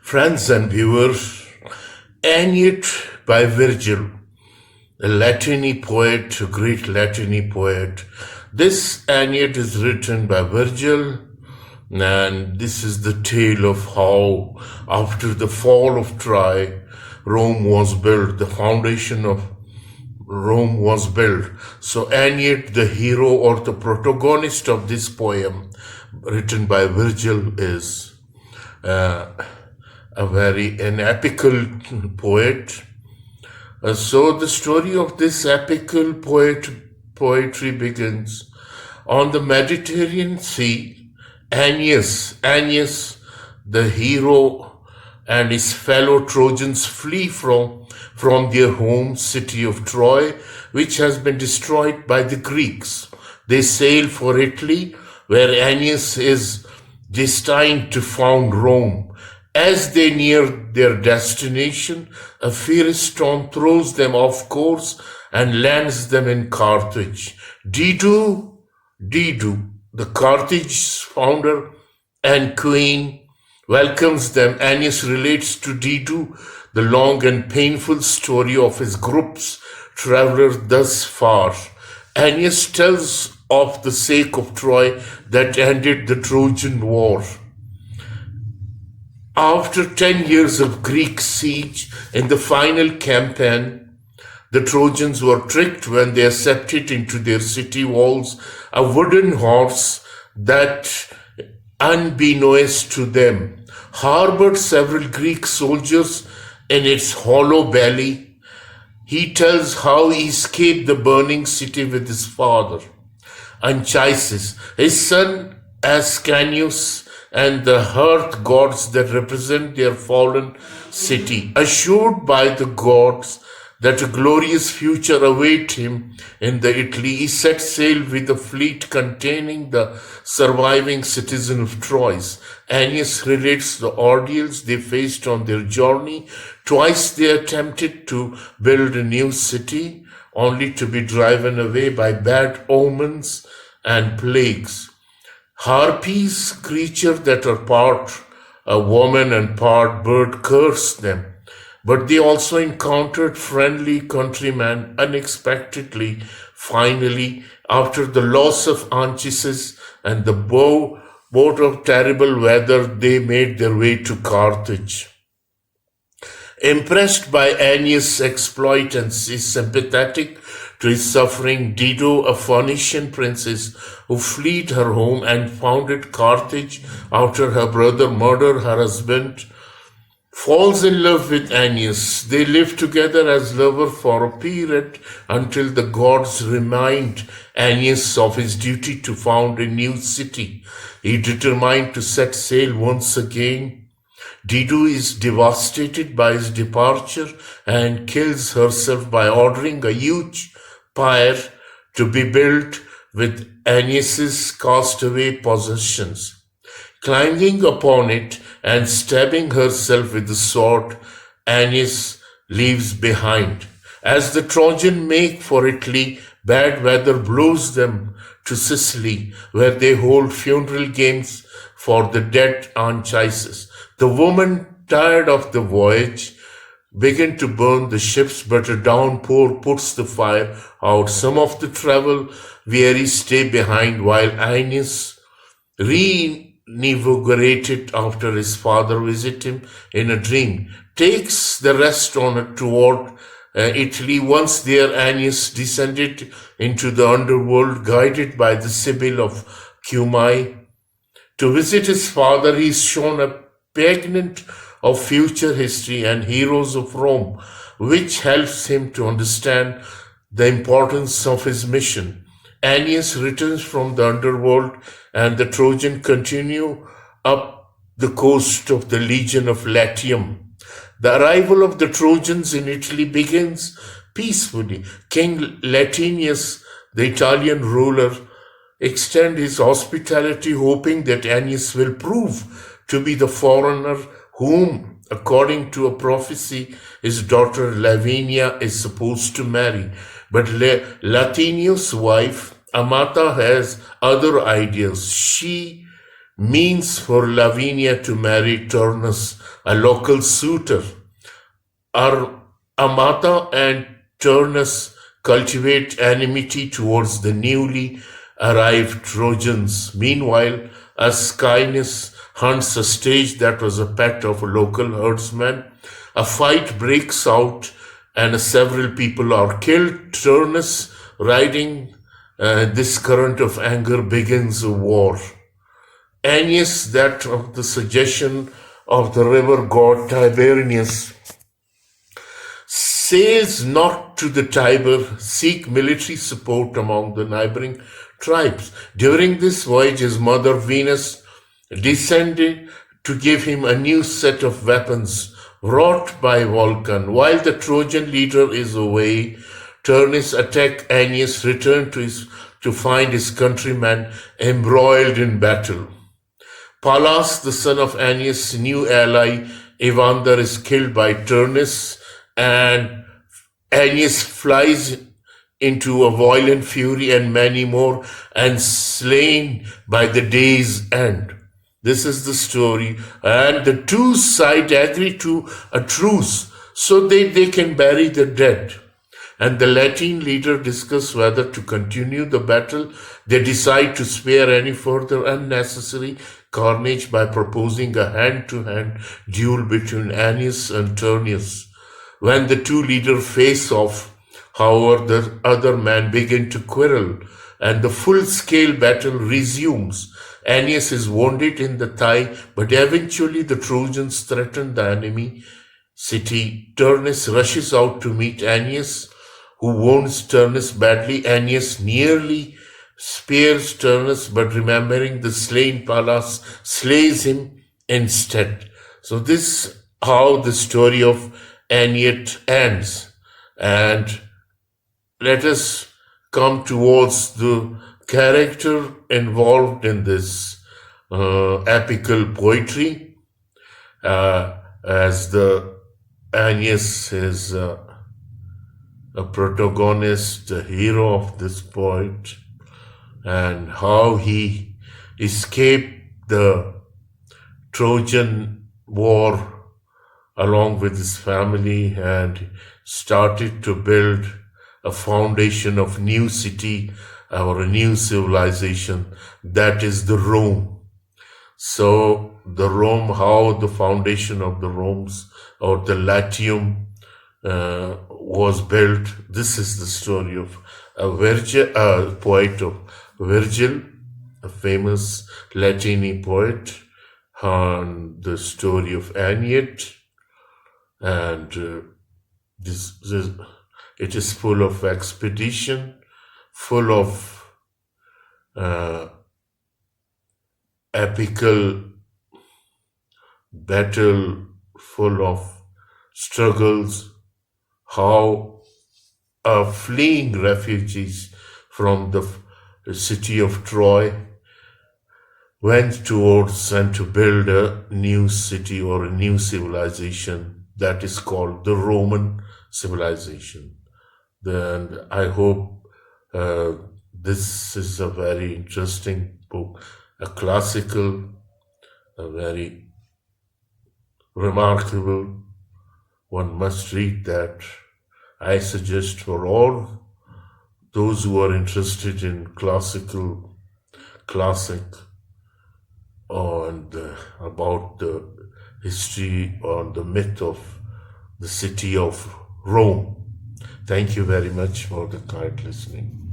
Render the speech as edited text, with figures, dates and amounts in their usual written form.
Friends and viewers, Aeneid by Virgil, a Latiny poet, a great Latiny poet. This Aeneid is written by Virgil, and this is the tale of how, after the fall of Troy, Rome was built, the foundation of Rome was built. So Aeneid, the hero or the protagonist of this poem, written by Virgil, is an epical poet. So the story of this epical poetry begins. On the Mediterranean Sea, Aeneas, the hero, and his fellow Trojans flee from their home city of Troy, which has been destroyed by the Greeks. They sail for Italy, where Aeneas is destined to found Rome. As they near their destination, a fierce storm throws them off course and lands them in Carthage. Dido, the Carthage's founder and queen, welcomes them. Aeneas relates to Dido the long and painful story of his group's traveler thus far. Aeneas tells of the sake of Troy that ended the Trojan War. After 10 years of Greek siege, in the final campaign, the Trojans were tricked when they accepted into their city walls a wooden horse that, unbeknownst to them, harbored several Greek soldiers in its hollow belly. He tells how he escaped the burning city with his father, Anchises, his son Ascanius, and the earth gods that represent their fallen city. Assured by the gods that a glorious future await him in the Italy, he set sail with a fleet containing the surviving citizens of Troy. Aeneas relates the ordeals they faced on their journey. Twice they attempted to build a new city, only to be driven away by bad omens and plagues. Harpies, creatures that are part a woman and part bird, cursed them. But they also encountered friendly countrymen unexpectedly. Finally, after the loss of Anchises and the bout of terrible weather, they made their way to Carthage. Impressed by Aeneas' exploit and sympathetic to his suffering, Dido, a Phoenician princess who fled her home and founded Carthage after her brother murdered her husband, falls in love with Aeneas. They live together as lovers for a period until the gods remind Aeneas of his duty to found a new city. He determined to set sail once again. Dido is devastated by his departure and kills herself by ordering a huge pyre to be built with Aeneas' castaway possessions. Climbing upon it and stabbing herself with the sword, Aeneas leaves behind. As the Trojans make for Italy, bad weather blows them to Sicily, where they hold funeral games for the dead Anchises. The women, tired of the voyage, begin to burn the ships, but a downpour puts the fire out. Some of the travel-weary stay behind, while Aeneas, reinvigorated after his father visits him in a dream, takes the rest toward Italy. Once there, Aeneas descended into the underworld, guided by the Sibyl of Cumae. To visit his father, he is shown a pageant of future history and heroes of Rome, which helps him to understand the importance of his mission. Aeneas returns from the underworld, and the Trojans continue up the coast of the Legion of Latium. The arrival of the Trojans in Italy begins peacefully. King Latinius, the Italian ruler, extends his hospitality, hoping that Aeneas will prove to be the foreigner whom, according to a prophecy, his daughter Lavinia is supposed to marry. But Latinius' wife, Amata, has other ideas. She means for Lavinia to marry Turnus, a local suitor. Amata and Turnus cultivate enmity towards the newly arrived Trojans. Meanwhile, Ascanius hunts a stage that was a pet of a local herdsman. A fight breaks out and several people are killed. Turnus, riding this current of anger, begins a war. Aeneas, that of the suggestion of the river god Tiberius, sails north to the Tiber, seek military support among the neighboring tribes. During this voyage, his mother Venus descended to give him a new set of weapons wrought by Vulcan. While the Trojan leader is away, Turnus attacks Aeneas, return to find his countrymen embroiled in battle. Pallas, the son of Aeneas' new ally, Evander, is killed by Turnus, and Aeneas flies into a violent fury and many more, and slain by the day's end. This is the story, and the two sides agree to a truce so they can bury the dead. And the Latin leader discuss whether to continue the battle. They decide to spare any further unnecessary carnage by proposing a hand-to-hand duel between Aeneas and Turnus. When the two leaders face off, however, the other men begin to quarrel, and the full-scale battle resumes. Aeneas is wounded in the thigh, but eventually the Trojans threaten the enemy city. Turnus rushes out to meet Aeneas, who wounds Turnus badly. Aeneas nearly spares Turnus, but remembering the slain Pallas, slays him instead. So this is how the story of Aeneid ends. And let us come towards the character involved in this epical poetry, as the Aeneas is a protagonist, a hero of this poet, and how he escaped the Trojan War along with his family and started to build a foundation of new city or a new civilization, that is the Rome. So the Rome, how the foundation of the Rome's or the Latium was built. This is the story of a poet of Virgil, a famous Latin poet, on the story of Aeneid, and it is full of expedition, full of epical battle, full of struggles, how fleeing refugees from the city of Troy went towards and to build a new city or a new civilization that is called the Roman civilization. And I hope this is a very interesting book, a classical, a very remarkable. One must read that. I suggest for all those who are interested in classic and about the history or the myth of the city of Rome. Thank you very much for the kind listening.